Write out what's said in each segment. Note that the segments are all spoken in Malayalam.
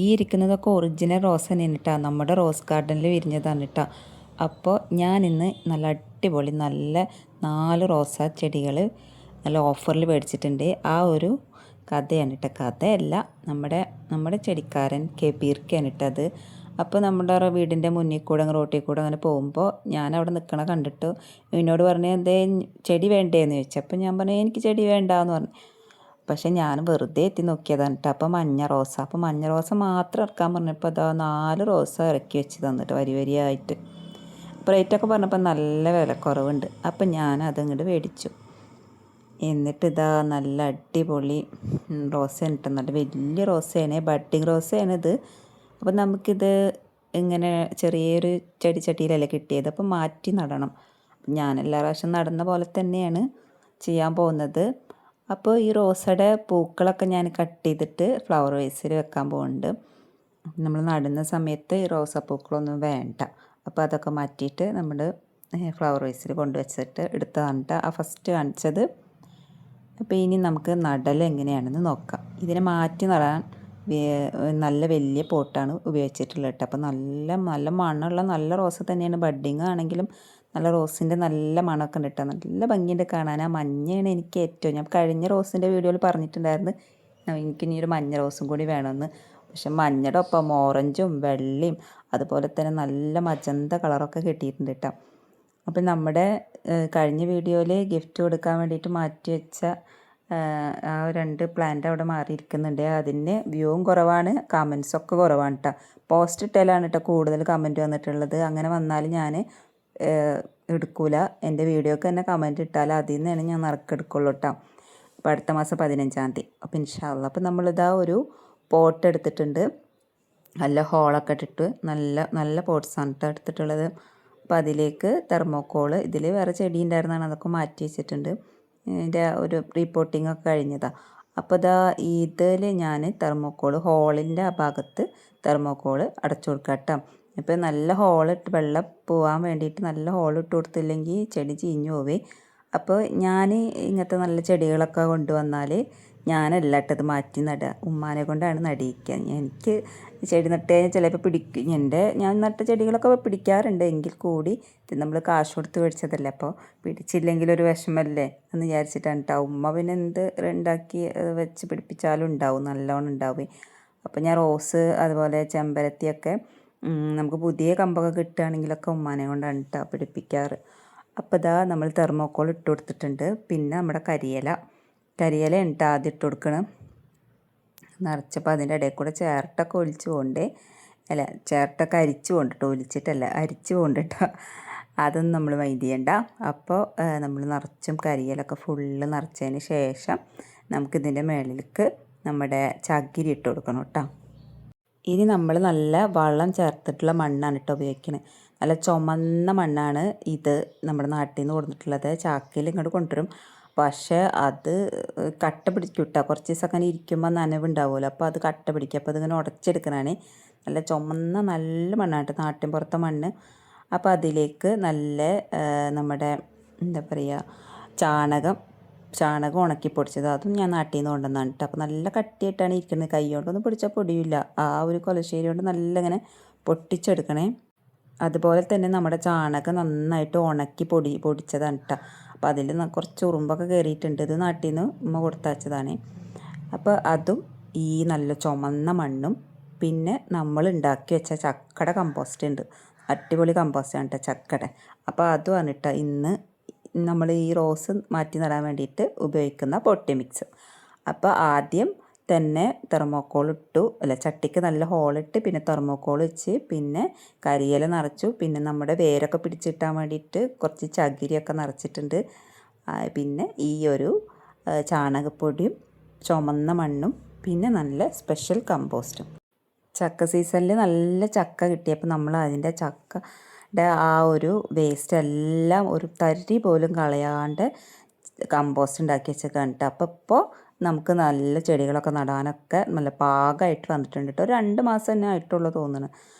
ഈ ഇരിക്കുന്നതൊക്കെ ഒറിജിനൽ റോസ് തന്നെയാണ് കേട്ടോ, നമ്മുടെ റോസ് ഗാർഡനിൽ വിരിഞ്ഞതാണ് കേട്ടോ. അപ്പോൾ ഞാനിന്ന് നല്ല അടിപൊളി നല്ല 4 റോസാ ചെടികൾ നല്ല ഓഫറിൽ മേടിച്ചിട്ടുണ്ട്. ആ ഒരു കഥയാണ് കേട്ടോ, കഥയല്ല, നമ്മുടെ ചെടിക്കാരൻ കെബീർക്കാണ് കേട്ടത്. അപ്പോൾ നമ്മുടെ വീടിൻ്റെ മുന്നിൽ കൂടെ റോട്ടിൽ കൂടെ അങ്ങനെ പോകുമ്പോൾ ഞാൻ അവിടെ നിൽക്കണ കണ്ടിട്ട് എന്നോട് പറഞ്ഞു എന്തേ ചെടി വേണ്ടേന്ന് ചോദിച്ചു. അപ്പോൾ ഞാൻ പറഞ്ഞു എനിക്ക് ചെടി വേണ്ടാന്ന് പറഞ്ഞു. പക്ഷെ ഞാൻ വെറുതെ എത്തി നോക്കിയതാണ് കേട്ടോ. അപ്പോൾ മഞ്ഞ റോസ മാത്രം ഇറക്കാൻ പറഞ്ഞപ്പോൾ അതാ 4 റോസ ഇറക്കി വെച്ച് തന്നിട്ട് വരിയായിട്ട്. അപ്പോൾ റേറ്റൊക്കെ പറഞ്ഞപ്പോൾ നല്ല വിലക്കുറവുണ്ട്. അപ്പം ഞാൻ അതങ്ങോട്ട് മേടിച്ചു. എന്നിട്ട് ഇതാ നല്ല അടിപൊളി റോസയാണ് കേട്ടോ, നല്ല വലിയ റോസയാണ്, ബഡ്ഡിങ് റോസയാണ് ഇത്. അപ്പം നമുക്കിത് ഇങ്ങനെ ചെറിയൊരു ചെടിച്ചട്ടിയിലല്ലേ കിട്ടിയത്, അപ്പോൾ മാറ്റി നടണം. ഞാൻ എല്ലാ പ്രാവശ്യം നടന്ന പോലെ തന്നെയാണ് ചെയ്യാൻ പോകുന്നത്. അപ്പോൾ ഈ റോസയുടെ പൂക്കളൊക്കെ ഞാൻ കട്ട് ചെയ്തിട്ട് ഫ്ലവർ വേസിൽ വെക്കാൻ പോകുന്നുണ്ട്. നമ്മൾ നടുന്ന സമയത്ത് ഈ റോസാപ്പൂക്കളൊന്നും വേണ്ട. അപ്പോൾ അതൊക്കെ മാറ്റിയിട്ട് നമ്മൾ ഫ്ലവർ വേസിൽ കൊണ്ടുവച്ചിട്ട് എടുത്തതാണ് ആ ഫസ്റ്റ് കാണിച്ചത്. അപ്പോൾ ഇനി നമുക്ക് നടൽ എങ്ങനെയാണെന്ന് നോക്കാം. ഇതിനെ മാറ്റി നടാൻ നല്ല വലിയ പോട്ടാണ് ഉപയോഗിച്ചിട്ടുള്ളത് കേട്ടോ. അപ്പോൾ നല്ല നല്ല മണമുള്ള നല്ല റോസ് തന്നെയാണ്. ബഡ്ഡിങ് ആണെങ്കിലും നല്ല റോസിൻ്റെ നല്ല മണമൊക്കെ ഉണ്ട് കേട്ടോ, നല്ല ഭംഗിയുണ്ട് കാണാൻ. ആ മഞ്ഞയാണ് എനിക്ക് ഏറ്റവും, ഞാൻ കഴിഞ്ഞ റോസിൻ്റെ വീഡിയോയിൽ പറഞ്ഞിട്ടുണ്ടായിരുന്നു എനിക്കിനി ഒരു മഞ്ഞ റോസും കൂടി വേണമെന്ന്. പക്ഷെ മഞ്ഞയുടെ ഒപ്പം ഓറഞ്ചും വെള്ളയും അതുപോലെ തന്നെ നല്ല മജന്ത കളറൊക്കെ കിട്ടിയിട്ടുണ്ട് കേട്ടോ. അപ്പം നമ്മുടെ കഴിഞ്ഞ വീഡിയോയിൽ ഗിഫ്റ്റ് കൊടുക്കാൻ വേണ്ടിയിട്ട് മാറ്റി വെച്ച ആ 2 പ്ലാന്റ് അവിടെ മാറിയിരിക്കുന്നുണ്ട്. അതിന് വ്യൂവും കുറവാണ്, കമൻസൊക്കെ കുറവാണ് കേട്ടോ. പോസ്റ്റ് ഇട്ടാലാണ് കേട്ടോ കൂടുതൽ കമൻറ്റ് വന്നിട്ടുള്ളത്. അങ്ങനെ വന്നാൽ ഞാൻ എടുക്കൂല, എൻ്റെ വീഡിയോക്ക് തന്നെ കമൻറ്റ് ഇട്ടാൽ അതിൽ നിന്നാണ് ഞാൻ നറുക്കെടുക്കുള്ളൂ കേട്ടോ. അപ്പോൾ അടുത്ത മാസം 15-ാം തീയതി. അപ്പോൾ ഇൻഷാ അല്ലാഹ്. അപ്പോൾ നമ്മളിതാ ഒരു പോട്ട് എടുത്തിട്ടുണ്ട്, നല്ല ഹോളൊക്കെ ഇട്ടിട്ട് നല്ല നല്ല പോട്ട്സാണ് കേട്ടോ എടുത്തിട്ടുള്ളത്. അപ്പോൾ അതിലേക്ക് തെർമോക്കോള്, ഇതിൽ വേറെ ചെടി ഉണ്ടായിരുന്നതാണ്, അതൊക്കെ മാറ്റി വെച്ചിട്ടുണ്ട്. ഇതിൻ്റെ ഒരു റീപോട്ടിംഗ് ഒക്കെ കഴിഞ്ഞതാണ്. അപ്പോൾ ഇതാ ഇതിൽ ഞാൻ തെർമോക്കോള് ഹോളിൻ്റെ ആ ഭാഗത്ത് തെർമോക്കോള് അടച്ചു കൊടുക്കാം കേട്ടോ. ഇപ്പോൾ നല്ല ഹോളിട്ട് വെള്ളം പോകാൻ വേണ്ടിയിട്ട് നല്ല ഹോളിട്ട് കൊടുത്തില്ലെങ്കിൽ ചെടി ചീഞ്ഞു പോവേ. അപ്പോൾ ഞാൻ ഇങ്ങനത്തെ നല്ല ചെടികളൊക്കെ കൊണ്ടുവന്നാൽ ഞാനല്ല ഇട്ടത് മാറ്റി നടുക, ഉമ്മാനെ കൊണ്ടാണ് നടിയിക്കുക. എനിക്ക് ചെടി നട്ട് ചിലപ്പോൾ പിടിക്കും, ഞാൻ നട്ട ചെടികളൊക്കെ പിടിക്കാറുണ്ട്. എങ്കിൽ കൂടി ഇത് നമ്മൾ കാശ് കൊടുത്ത് മേടിച്ചതല്ലേ, അപ്പോൾ പിടിച്ചില്ലെങ്കിൽ ഒരു വിഷമല്ലേ എന്ന് വിചാരിച്ചിട്ടാണ് കേട്ടോ. ഉമ്മ പിന്നെ എന്ത് ഉണ്ടാക്കി വെച്ച് പിടിപ്പിച്ചാലും ഉണ്ടാവും, നല്ലോണം ഉണ്ടാവും. അപ്പോൾ ഞാൻ റോസ് അതുപോലെ ചെമ്പരത്തിയൊക്കെ നമുക്ക് പുതിയ കമ്പൊക്കെ കിട്ടുകയാണെങ്കിലൊക്കെ ഉമ്മാനെ കൊണ്ടാണ് കേട്ടോ പിടിപ്പിക്കാറ്. അപ്പോൾ ഇതാ നമ്മൾ തെർമോക്കോൾ ഇട്ട് കൊടുത്തിട്ടുണ്ട്. പിന്നെ നമ്മുടെ കരിയില ഉണ്ട് ആദ്യം ഇട്ട് കൊടുക്കണം. നിറച്ചപ്പോൾ അതിൻ്റെ ഇടയിൽ കൂടെ ചേർട്ടൊക്കെ ഒലിച്ച് പോകണ്ടേ, അല്ല ചേർട്ടൊക്കെ അരിച്ചു കൊണ്ടിട്ടോ, ഒലിച്ചിട്ടല്ല അരിച്ചു കൊണ്ടിട്ടോ, അതൊന്നും നമ്മൾ മൈൻഡ് ചെയ്യണ്ട. അപ്പോൾ നമ്മൾ നിറച്ചും കരിയിലൊക്കെ ഫുള്ള് നിറച്ചതിന് ശേഷം നമുക്കിതിൻ്റെ മുകളിലേക്ക് നമ്മുടെ ചകിരി ഇട്ട് കൊടുക്കണം കേട്ടോ. ഇനി നമ്മൾ നല്ല വളം ചേർത്തിട്ടുള്ള മണ്ണാണ് കേട്ടോ ഉപയോഗിക്കുന്നത്. നല്ല ചുമന്ന മണ്ണാണ് ഇത്, നമ്മുടെ നാട്ടിൽ നിന്ന് കൊടുത്തിട്ടുള്ളത്. ചാക്കിൽ ഇങ്ങോട്ട് കൊണ്ടുവരും, പക്ഷേ അത് കട്ട പിടിക്കും കേട്ടോ. കുറച്ച് ദിവസം അങ്ങനെ ഇരിക്കുമ്പോൾ നനവുണ്ടാവുമല്ലോ, അപ്പോൾ അത് കട്ട പിടിക്കും. അപ്പോൾ അതിങ്ങനെ ഉടച്ചെടുക്കണതാണ്. നല്ല ചുമന്ന നല്ല മണ്ണാണ് കേട്ടോ, നാട്ടിൻ പുറത്തെ മണ്ണ്. അപ്പോൾ അതിലേക്ക് നല്ല നമ്മുടെ എന്താ പറയുക ചാണകം ഉണക്കി പൊടിച്ചത്, അതും ഞാൻ നാട്ടിൽ നിന്ന് കൊണ്ടുവന്നാണ് കേട്ടോ. അപ്പോൾ നല്ല കട്ടിയായിട്ടാണ് ഇരിക്കുന്നത്, കൈ കൊണ്ടൊന്നും പൊടിച്ചാൽ പൊടിയില്ല. ആ ഒരു കൊലശ്ശേരി കൊണ്ട് നല്ല ഇങ്ങനെ പൊട്ടിച്ചെടുക്കണേ. അതുപോലെ തന്നെ നമ്മുടെ ചാണകം നന്നായിട്ട് ഉണക്കി പൊടിച്ചതാണ് കേട്ടോ. അപ്പോൾ അതിൽ കുറച്ച് ഉറുമ്പൊക്കെ കയറിയിട്ടുണ്ട്. ഇത് നാട്ടിൽ നിന്ന് ഉമ്മ കൊടുത്തയച്ചതാണ്. അപ്പോൾ അതും ഈ നല്ല ചുമന്ന മണ്ണും പിന്നെ നമ്മൾ ഉണ്ടാക്കി വെച്ച ചക്കട കമ്പോസ്റ്റ് ഉണ്ട്, അടിപൊളി കമ്പോസ്റ്റാണ് കേട്ടോ ചക്കട. അപ്പോൾ അതുമാണ് കേട്ടോ ഇന്ന് നമ്മൾ ഈ റോസ് മാറ്റി നടാൻ വേണ്ടിയിട്ട് ഉപയോഗിക്കുന്ന പൊട്ടി മിക്സ്. അപ്പോൾ ആദ്യം തന്നെ തെർമോക്കോൾ ഇട്ടു, അല്ല ചട്ടിക്ക് നല്ല ഹോളിട്ട് പിന്നെ തെർമോക്കോൾ വെച്ച് പിന്നെ കരിയില നിറച്ചു. പിന്നെ നമ്മുടെ വേരൊക്കെ പിടിച്ചിട്ടാൻ വേണ്ടിയിട്ട് കുറച്ച് ചകിരിയൊക്കെ നിറച്ചിട്ടുണ്ട്. പിന്നെ ഈ ഒരു ചാണകപ്പൊടിയും ചുമന്ന മണ്ണും പിന്നെ നല്ല സ്പെഷ്യൽ കമ്പോസ്റ്റും. ചക്ക സീസണിൽ നല്ല ചക്ക കിട്ടിയപ്പോൾ നമ്മൾ അതിൻ്റെ ചക്കയുടെ ആ ഒരു വേസ്റ്റ് എല്ലാം ഒരു തരി പോലും കളയാണ്ട് കമ്പോസ്റ്റ് ഉണ്ടാക്കി വെച്ചേക്കാണ് കേട്ടോ. അപ്പോൾ ഇപ്പോൾ നമുക്ക് നല്ല ചെടികളൊക്കെ നടാനൊക്കെ നല്ല പാകമായിട്ട് വന്നിട്ടുണ്ട് കേട്ടോ. ഒരു 2 മാസം തന്നെ ആയിട്ടുള്ളൂ തോന്നുന്നു.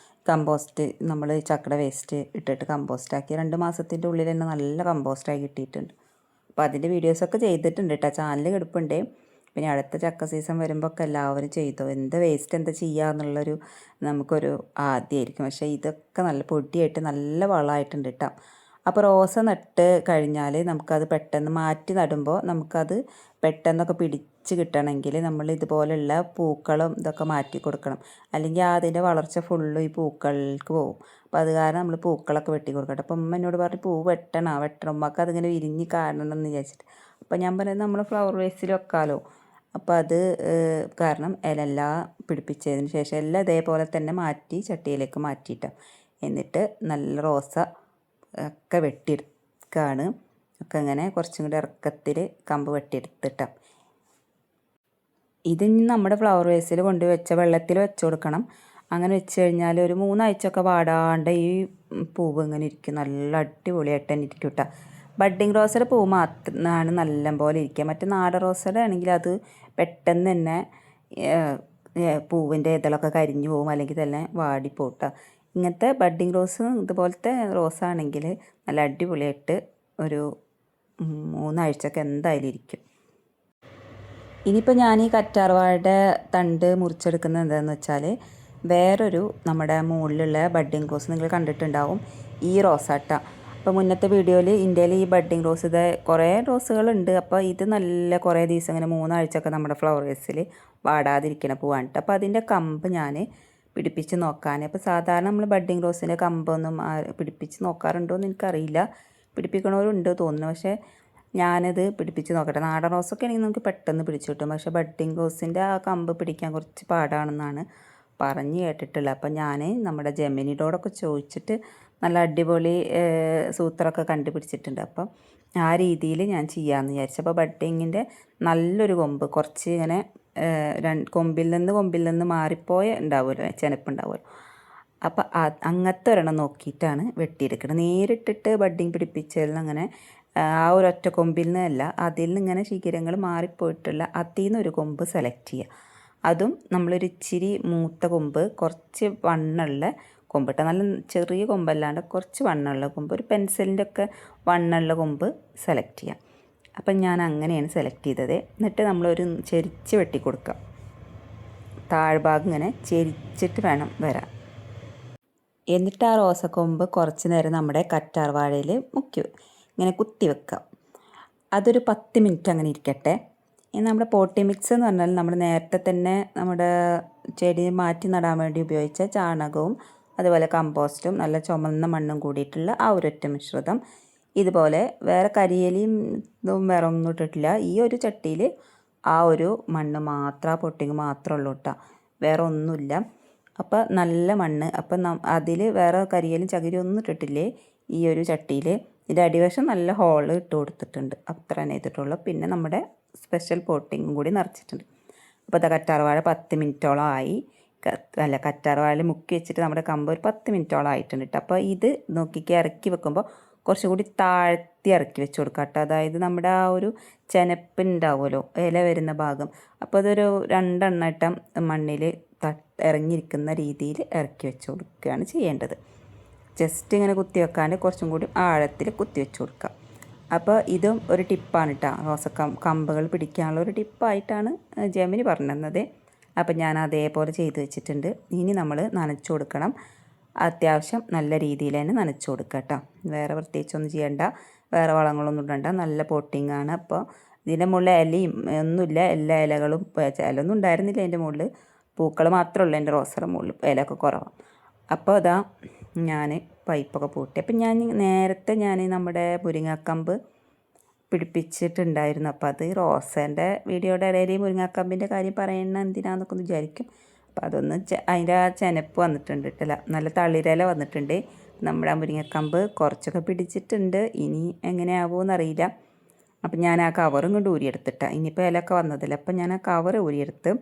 കമ്പോസ്റ്റ് നമ്മൾ ചക്കയുടെ വേസ്റ്റ് ഇട്ടിട്ട് കമ്പോസ്റ്റാക്കി 2 മാസത്തിൻ്റെ ഉള്ളിൽ തന്നെ നല്ല കമ്പോസ്റ്റായി കിട്ടിയിട്ടുണ്ട്. അപ്പോൾ അതിൻ്റെ വീഡിയോസൊക്കെ ചെയ്തിട്ടുണ്ട് കേട്ടോ, ചാനൽ കിടപ്പുണ്ട്. പിന്നെ അടുത്ത ചക്ക സീസൺ വരുമ്പോൾ ഒക്കെ എല്ലാവരും ചെയ്തോ, എന്ത് വേസ്റ്റ് എന്താ ചെയ്യുക എന്നുള്ളൊരു നമുക്കൊരു ആദ്യമായിരിക്കും. പക്ഷേ ഇതൊക്കെ നല്ല പൊടിയായിട്ട് നല്ല വളമായിട്ടുണ്ട് കേട്ടോ. അപ്പോൾ റോസ നട്ട് കഴിഞ്ഞാൽ നമുക്കത് പെട്ടെന്ന് മാറ്റി നടുമ്പോൾ നമുക്കത് പെട്ടെന്നൊക്കെ പിടിച്ച് കിട്ടണമെങ്കിൽ നമ്മൾ ഇതുപോലുള്ള പൂക്കളും ഇതൊക്കെ മാറ്റി കൊടുക്കണം. അല്ലെങ്കിൽ അതിൻ്റെ വളർച്ച ഫുള്ളും ഈ പൂക്കൾക്ക് പോകും. അപ്പോൾ അത് കാരണം നമ്മൾ പൂക്കളൊക്കെ വെട്ടി കൊടുക്കട്ടെ. അപ്പം ഉമ്മ എന്നോട് പറഞ്ഞു പൂ വെട്ടണം. ഉമ്മക്ക് അതിങ്ങനെ വിരിഞ്ഞ് കാണണം എന്ന് വിചാരിച്ചിട്ട്. അപ്പോൾ ഞാൻ പറയുന്നത് നമ്മൾ ഫ്ലവർ വേസിൽ വെക്കാമല്ലോ. അപ്പോൾ അത് കാരണം ഇലെല്ലാം പിടിപ്പിച്ചതിന് ശേഷം എല്ലാം ഇതേപോലെ തന്നെ മാറ്റി ചട്ടിയിലേക്ക് മാറ്റിയിട്ട് എന്നിട്ട് നല്ല റോസ ഒക്കെ വെട്ടിയെടുക്കുകയാണ്. ഒക്കെ ഇങ്ങനെ കുറച്ചും കൂടി ഇറക്കത്തിൽ കമ്പ് വെട്ടിയെടുത്തിട്ട് ഇതിന് നമ്മുടെ ഫ്ലവർ വേസിൽ കൊണ്ട് വെച്ച വെള്ളത്തിൽ വെച്ച് കൊടുക്കണം. അങ്ങനെ വെച്ച് കഴിഞ്ഞാൽ ഒരു 3 ആഴ്ചയൊക്കെ വാടാണ്ട് ഈ പൂവ് ഇങ്ങനെ ഇരിക്കും. നല്ല അടിപൊളിയായിട്ട് തന്നെ ഇരിക്കും കേട്ടോ. ബഡ്ഡിങ് റോസയുടെ പൂ മാത്രമാണ് നല്ല പോലെ ഇരിക്കുക. മറ്റേ നാടൻ റോസയുടെ ആണെങ്കിൽ അത് പെട്ടെന്ന് തന്നെ പൂവിൻ്റെ ഇതളൊക്കെ കരിഞ്ഞു പോകും, അല്ലെങ്കിൽ തന്നെ വാടിപ്പോട്ടോ. ഇങ്ങനത്തെ ബഡ്ഡിങ് റോസ് ഇതുപോലത്തെ റോസാണെങ്കിൽ നല്ല അടിപൊളിയായിട്ട് ഒരു 3 ആഴ്ചയൊക്കെ എന്തായാലും ഇരിക്കും. ഇനിയിപ്പോൾ ഞാൻ ഈ കറ്റാർവാഴയുടെ തണ്ട് മുറിച്ചെടുക്കുന്നത് എന്താണെന്ന് വെച്ചാൽ വേറൊരു നമ്മുടെ മുകളിലുള്ള ബഡ്ഡിങ് റോസ് നിങ്ങൾ കണ്ടിട്ടുണ്ടാവും, ഈ റോസാട്ട. അപ്പോൾ മുന്നത്തെ വീഡിയോയിൽ ഇന്ത്യയിൽ ഈ ബഡ്ഡിങ് റോസ് ഇത് കുറേ റോസുകളുണ്ട്. അപ്പോൾ ഇത് നല്ല കുറേ ദിവസം ഇങ്ങനെ 3 ആഴ്ചയൊക്കെ നമ്മുടെ ഫ്ലവർ വേസിൽ വാടാതിരിക്കണ പൂവാണ്. അപ്പോൾ അതിൻ്റെ കമ്പ് ഞാൻ പിടിപ്പിച്ച് നോക്കാൻ. അപ്പോൾ സാധാരണ നമ്മൾ ബഡ്ഡിങ് റോസിൻ്റെ കമ്പൊന്നും പിടിപ്പിച്ച് നോക്കാറുണ്ടോ എന്ന് എനിക്കറിയില്ല. പിടിപ്പിക്കണവരുണ്ട് തോന്നുന്നു. പക്ഷേ ഞാനത് പിടിപ്പിച്ച് നോക്കട്ടെ. നാടൻ റോസൊക്കെ ആണെങ്കിൽ നമുക്ക് പെട്ടെന്ന് പിടിച്ചു കിട്ടും. പക്ഷേ ബഡ്ഡിങ് റോസിൻ്റെ ആ കമ്പ് പിടിക്കാൻ കുറച്ച് പാടാണെന്നാണ് പറഞ്ഞ് കേട്ടിട്ടുള്ളത്. അപ്പം ഞാൻ നമ്മുടെ ജെമിനിയോടൊക്കെ ചോദിച്ചിട്ട് നല്ല അടിപൊളി സൂത്രമൊക്കെ കണ്ടുപിടിച്ചിട്ടുണ്ട്. അപ്പം ആ രീതിയിൽ ഞാൻ ചെയ്യാമെന്ന് വിചാരിച്ചു. അപ്പോൾ ബഡ്ഡിങ്ങിൻ്റെ നല്ലൊരു കൊമ്പ് കുറച്ച് ഇങ്ങനെ കൊമ്പിൽ നിന്ന് മാറിപ്പോയ ഉണ്ടാവുമല്ലോ, ചെനപ്പുണ്ടാവുമല്ലോ. അപ്പോൾ അങ്ങനത്തെ ഒരെണ്ണം നോക്കിയിട്ടാണ് വെട്ടിയെടുക്കുന്നത്. നേരിട്ടിട്ട് ബഡ്ഡിങ് പിടിപ്പിച്ചതിൽ അങ്ങനെ ആ ഒരൊറ്റ കൊമ്പിൽ നിന്നല്ല, അതിൽ നിന്ന് ഇങ്ങനെ ശിഖരങ്ങൾ മാറിപ്പോയിട്ടുള്ള അതിൽ നിന്നൊരു കൊമ്പ് സെലക്ട് ചെയ്യുക. അതും നമ്മളൊരു ഇച്ചിരി മൂത്ത കൊമ്പ്, കുറച്ച് വണ്ണുള്ള കൊമ്പിട്ട്, നല്ല ചെറിയ കൊമ്പല്ലാണ്ട് കുറച്ച് വണ്ണുള്ള കൊമ്പ്, ഒരു പെൻസിലിൻ്റെ ഒക്കെ വണ്ണുള്ള കൊമ്പ് സെലക്ട് ചെയ്യാം. അപ്പം ഞാൻ അങ്ങനെയാണ് സെലക്ട് ചെയ്തത്. എന്നിട്ട് നമ്മളൊരു ചെരിച്ച് വെട്ടിക്കൊടുക്കാം. താഴ്ഭാഗം ഇങ്ങനെ ചെരിച്ചിട്ട് വേണം വരാൻ. എന്നിട്ട് ആ റോസക്കൊമ്പ് കുറച്ച് നേരം നമ്മുടെ കറ്റാർ വാഴയിൽ ഇങ്ങനെ കുത്തി വെക്കാം. അതൊരു 10 മിനിറ്റ് അങ്ങനെ ഇരിക്കട്ടെ. നമ്മുടെ പോട്ടി മിക്സ് എന്ന് പറഞ്ഞാൽ നമ്മൾ നേരത്തെ തന്നെ നമ്മുടെ ചെടി മാറ്റി നടാൻ വേണ്ടി ഉപയോഗിച്ച ചാണകവും അതുപോലെ കമ്പോസ്റ്റും നല്ല ചുമന്ന മണ്ണും കൂടിയിട്ടുള്ള ആ ഒരൊറ്റ മിശ്രിതം. ഇതുപോലെ വേറെ കരിയിലയും ഇതും വേറെ ഒന്നും ഇട്ടിട്ടില്ല. ഈ ഒരു ചട്ടിയിൽ ആ ഒരു മണ്ണ് മാത്രം, ആ പൊട്ടിങ് മാത്രമേ ഉള്ളൂ കേട്ടോ, വേറെ ഒന്നുമില്ല. അപ്പോൾ നല്ല മണ്ണ്. അപ്പം അതിൽ വേറെ കരിയിലും ചകിരി ഒന്നും ഇട്ടിട്ടില്ലേ ഈ ഒരു ചട്ടിയിൽ. ഇതിൻ്റെ അടിവശം നല്ല ഹോള് ഇട്ട് കൊടുത്തിട്ടുണ്ട്. അത്ര തന്നെ ചെയ്തിട്ടുള്ളൂ. പിന്നെ നമ്മുടെ സ്പെഷ്യൽ പോട്ടിങ്ങും കൂടി നിറച്ചിട്ടുണ്ട്. അപ്പോൾ അത് കറ്റാർവാഴ 10 മിനിറ്റോളം ആയി. കറ്റാർവാഴയിൽ മുക്കി വെച്ചിട്ട് നമ്മുടെ കമ്പ് ഒരു 10 മിനിറ്റോളം ആയിട്ടുണ്ട് കേട്ടോ. അപ്പോൾ ഇത് നോക്കിക്ക് ഇറക്കി വെക്കുമ്പോൾ കുറച്ചും കൂടി താഴ്ത്തി ഇറക്കി വെച്ച് കൊടുക്കാം കേട്ടോ. അതായത് നമ്മുടെ ആ ഒരു ചെനപ്പ് ഉണ്ടാവുമല്ലോ ഇല വരുന്ന ഭാഗം, അപ്പോൾ അതൊരു 2 എണ്ണട്ടം മണ്ണിൽ ഇറങ്ങിയിരിക്കുന്ന രീതിയിൽ ഇറക്കി വെച്ച് കൊടുക്കുകയാണ് ചെയ്യേണ്ടത്. ജസ്റ്റ് ഇങ്ങനെ കുത്തി വെക്കാണ്ട് കുറച്ചും കൂടി ആഴത്തിൽ കുത്തി വെച്ച് കൊടുക്കുക. അപ്പോൾ ഇതും ഒരു ടിപ്പാണ് കേട്ടോ, കമ്പുകൾ പിടിക്കാനുള്ള ഒരു ടിപ്പായിട്ടാണ് ജെമിനി പറഞ്ഞത്. അപ്പം ഞാൻ അതേപോലെ ചെയ്ത് വെച്ചിട്ടുണ്ട്. ഇനി നമ്മൾ നനച്ചു കൊടുക്കണം. അത്യാവശ്യം നല്ല രീതിയിൽ തന്നെ നനച്ചു കൊടുക്കുക കേട്ടോ. വേറെ പ്രത്യേകിച്ചൊന്നും ചെയ്യണ്ട, വേറെ വളങ്ങളൊന്നും ഇടണ്ട. നല്ല പോട്ടിങ്ങാണ്. അപ്പോൾ ഇതിൻ്റെ മുകളിൽ ഇലയും ഒന്നുമില്ല, എല്ലാ ഇലകളും ഇലൊന്നും ഉണ്ടായിരുന്നില്ല അതിൻ്റെ മുകളിൽ, പൂക്കൾ മാത്രമേ ഉള്ളൂ എൻ്റെ റോസയുടെ മുകളിൽ, ഇലയൊക്കെ കുറവാണ്. അപ്പോൾ അതാ ഞാൻ പൈപ്പൊക്കെ പൂട്ടി. അപ്പം നേരത്തെ ഞാൻ നമ്മുടെ മുരിങ്ങാക്കമ്പ് പിടിപ്പിച്ചിട്ടുണ്ടായിരുന്നു. അപ്പോൾ അത് റോസേൻ്റെ വീഡിയോയുടെ ഇടയിൽ മുരിങ്ങാക്കമ്പിൻ്റെ കാര്യം പറയണ എന്തിനാന്നൊക്കെ ഒന്ന് വിചാരിക്കും. അപ്പോൾ അതൊന്ന് അതിൻ്റെ ആ ചെനപ്പ് വന്നിട്ടുണ്ട് കേട്ടല്ല, നല്ല തളിരില വന്നിട്ടുണ്ട്. നമ്മുടെ ആ മുരിങ്ങക്കമ്പ് കുറച്ചൊക്കെ പിടിച്ചിട്ടുണ്ട്. ഇനി എങ്ങനെയാവുമെന്നറിയില്ല. അപ്പം ഞാൻ ആ കവറും കൊണ്ട് ഊരിയെടുത്തിട്ടാണ്. ഇനിയിപ്പോൾ ഇലയൊക്കെ വന്നതില്ല. അപ്പം ഞാൻ ആ കവർ ഊരിയെടുത്ത്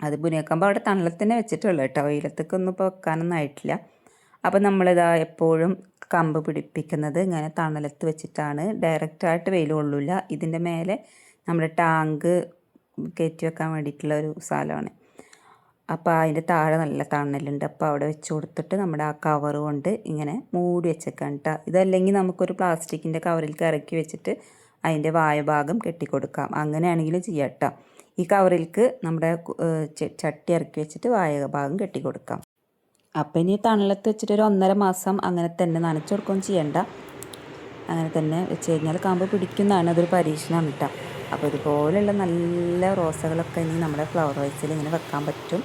അത് മുരിങ്ങക്കമ്പ് അവിടെ തണലത്തന്നെ വെച്ചിട്ടുള്ളൂ കേട്ടോ, വെയിലത്തേക്കൊന്നും ഇപ്പോൾ വെക്കാനൊന്നും ആയിട്ടില്ല. അപ്പോൾ നമ്മളിതാ എപ്പോഴും കമ്പ് പിടിപ്പിക്കുന്നത് ഇങ്ങനെ തണലത്ത് വെച്ചിട്ടാണ്. ഡയറക്റ്റായിട്ട് വെയിൽ കൊള്ളില്ല. ഇതിൻ്റെ മേലെ നമ്മുടെ ടാങ്ക് കയറ്റി വെക്കാൻ വേണ്ടിയിട്ടുള്ള ഒരു സ്ഥലമാണ്. അപ്പോൾ അതിൻ്റെ താഴെ നല്ല തണലുണ്ട്. അപ്പോൾ അവിടെ വെച്ച് കൊടുത്തിട്ട് നമ്മുടെ ആ കവർ കൊണ്ട് ഇങ്ങനെ മൂടി വെച്ചേക്കാൻ കേട്ടോ. ഇതല്ലെങ്കിൽ നമുക്കൊരു പ്ലാസ്റ്റിക്കിൻ്റെ കവറിൽ ഇറക്കി വെച്ചിട്ട് അതിൻ്റെ വായ ഭാഗം കെട്ടിക്കൊടുക്കാം. അങ്ങനെയാണെങ്കിലും ചെയ്യാം കേട്ടോ. ഈ കവറിലേക്ക് നമ്മുടെ ചട്ടി ഇറക്കി വെച്ചിട്ട് വായ ഭാഗം കെട്ടി കൊടുക്കാം. അപ്പം ഇനി തണലത്ത് വെച്ചിട്ട് ഒരു 1.5 മാസം അങ്ങനെ തന്നെ നനച്ചു കൊടുക്കുകയും ചെയ്യണ്ട. അങ്ങനെ തന്നെ വെച്ച് കഴിഞ്ഞാൽ കാമ്പ് പിടിക്കുന്നതാണ്. അതൊരു പരീക്ഷണമാണ് കേട്ടോ. അപ്പോൾ ഇതുപോലെയുള്ള നല്ല റോസകളൊക്കെ ഇനി നമ്മുടെ ഫ്ലവർ വൈസിൽ ഇങ്ങനെ വെക്കാൻ പറ്റും.